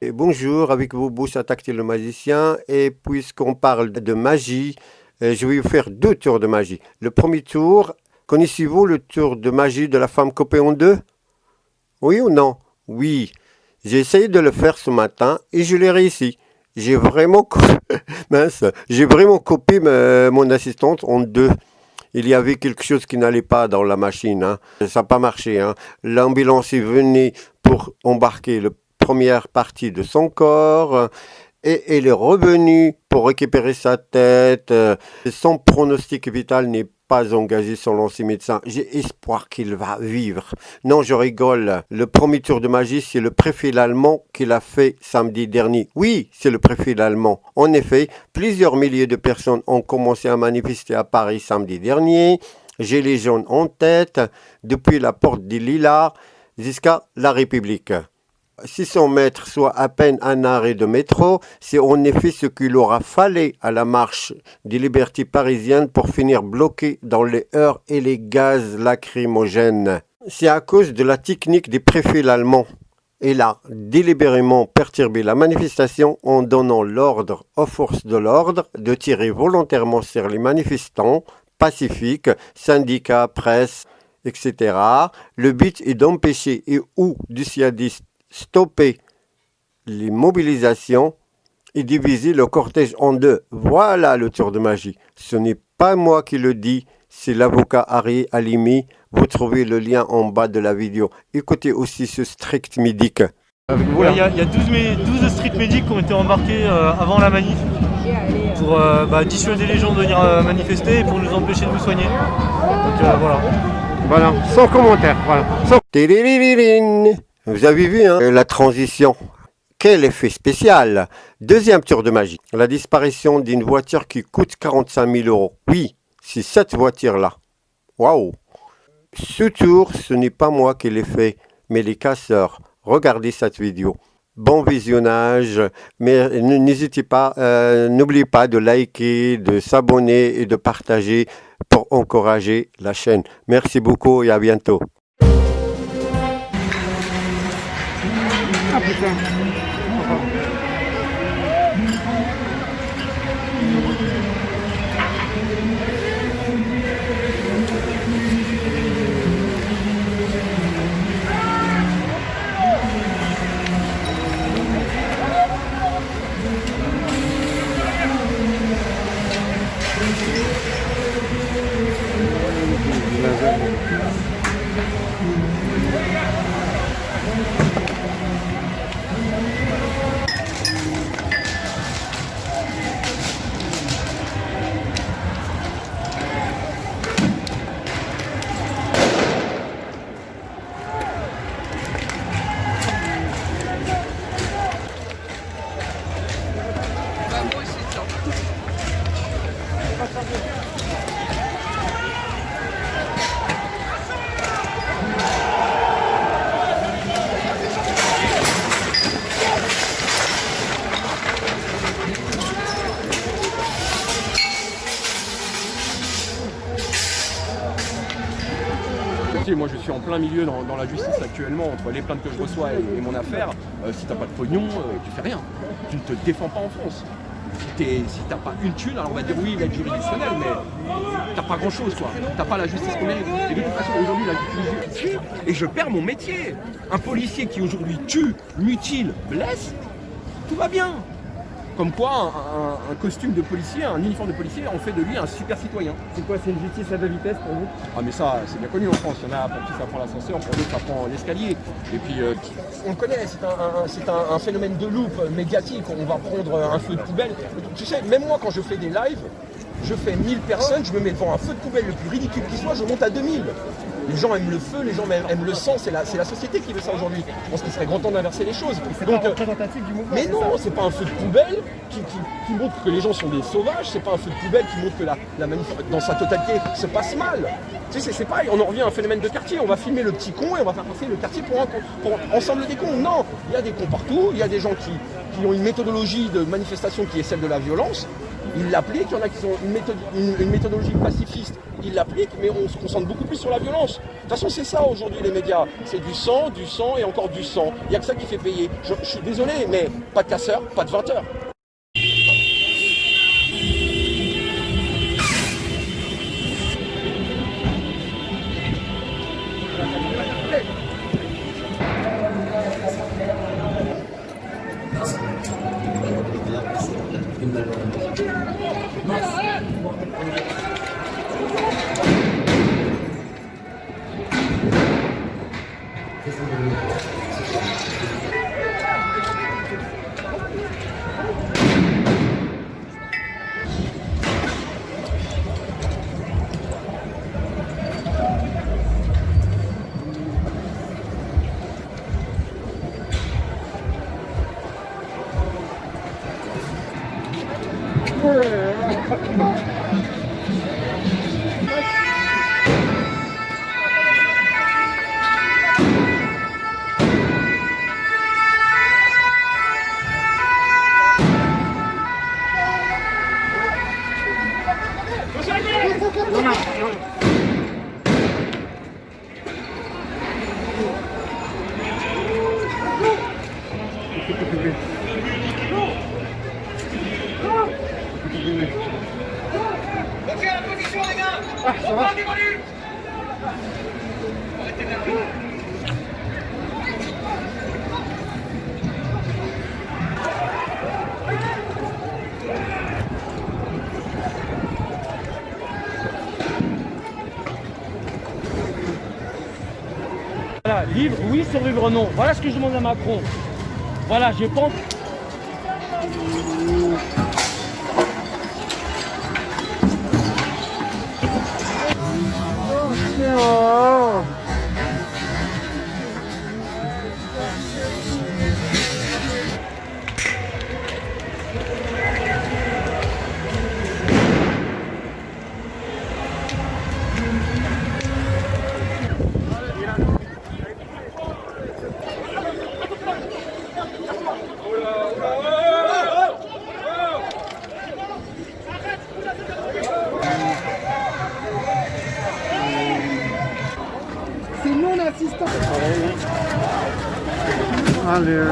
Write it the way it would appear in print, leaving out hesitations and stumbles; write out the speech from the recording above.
Et bonjour, avec vous, Boussa Tactile le magicien. Et puisqu'on parle de magie, je vais vous faire deux tours de magie. Le premier tour, connaissez-vous le tour de magie de la femme coupée en deux? Oui ou non? Oui. J'ai essayé de le faire ce matin et je l'ai réussi. J'ai vraiment, mince, j'ai vraiment coupé mon assistante en deux. Il y avait quelque chose qui n'allait pas dans la machine, hein. Ça n'a pas marché, hein. L'ambulance est venue pour embarquer la première partie de son corps et elle est revenue pour récupérer sa tête. Son pronostic vital n'est pas engagé selon ses médecins. J'ai espoir qu'il va vivre. Non, je rigole. Le premier tour de magie, c'est le préfet allemand qui l'a fait samedi dernier. Oui, c'est le préfet allemand. En effet, plusieurs milliers de personnes ont commencé à manifester à Paris samedi dernier. Gilets jaunes en tête, depuis la porte des Lilas jusqu'à la République. 600 mètres, soit à peine un arrêt de métro, c'est en effet ce qu'il aura fallu à la marche des libertés parisiennes pour finir bloqué dans les heurts et les gaz lacrymogènes. C'est à cause de la technique des préfets allemands. Il a délibérément perturbé la manifestation en donnant l'ordre aux forces de l'ordre de tirer volontairement sur les manifestants pacifiques, syndicats, presse, etc. Le but est d'empêcher et ou dissuader stopper les mobilisations et diviser le cortège en deux. Voilà le tour de magie. Ce n'est pas moi qui le dis, c'est l'avocat Harry Halimi. Vous trouvez le lien en bas de la vidéo. Écoutez aussi ce strict médic. Il y a 12 street medics qui ont été embarqués avant la manif pour dissuader les gens de venir manifester et pour nous empêcher de nous soigner. Donc voilà. Voilà, sans commentaire. Voilà. Vous avez vu hein, la transition. Quel effet spécial! Deuxième tour de magie. La disparition d'une voiture qui coûte 45 000 euros. Oui, c'est cette voiture-là. Waouh! Ce tour, ce n'est pas moi qui l'ai fait, mais les casseurs. Regardez cette vidéo. Bon visionnage, mais n'hésitez pas, n'oubliez pas de liker, de s'abonner et de partager pour encourager la chaîne. Merci beaucoup et à bientôt. Ah putain. Moi je suis en plein milieu dans la justice actuellement entre les plaintes que je reçois et mon affaire. Si t'as pas de pognon, tu fais rien. Tu ne te défends pas en France. Si t'as pas une thune, alors on va dire oui l'aide juridictionnelle, mais t'as pas grand chose quoi. T'as pas la justice qu'on mérite. Et de toute façon aujourd'hui la justice tue et je perds mon métier. Un policier qui aujourd'hui tue, mutile, blesse, tout va bien. Comme quoi, un costume de policier, un uniforme de policier, on fait de lui un super citoyen. C'est quoi, c'est une justice à deux vitesses pour vous? Ah mais ça, c'est bien connu en France. Il y en a pour qui ça prend l'ascenseur, pour d'autres ça prend l'escalier. Et puis, on le connaît, c'est un phénomène de loupe médiatique. On va prendre un feu de poubelle. Tu sais, même moi quand je fais des lives, je fais 1000 personnes, je me mets devant un feu de poubelle le plus ridicule qui soit, je monte à 2000. Les gens aiment le feu, les gens aiment le sang, c'est la société qui veut ça aujourd'hui. Je pense qu'il serait grand temps d'inverser les choses. C'est pas représentatif du mouvement. Mais non, c'est pas un feu de poubelle qui montre que les gens sont des sauvages, c'est pas un feu de poubelle qui montre que la manif dans sa totalité se passe mal. Tu sais, c'est pareil, on en revient à un phénomène de quartier, on va filmer le petit con et on va faire passer le quartier pour ensemble des cons. Non, il y a des cons partout, il y a des gens qui ont une méthodologie de manifestation qui est celle de la violence. Ils l'appliquent, il y en a qui ont une méthodologie pacifiste, ils l'appliquent, mais on se concentre beaucoup plus sur la violence. De toute façon, c'est ça aujourd'hui les médias, c'est du sang et encore du sang. Il n'y a que ça qui fait payer. Je suis désolé, mais pas de casseurs, pas de 20 heures. Voilà, vivre oui, survivre non. Voilà ce que je demande à Macron. Voilà, je pense. C'est non assistant. Allez.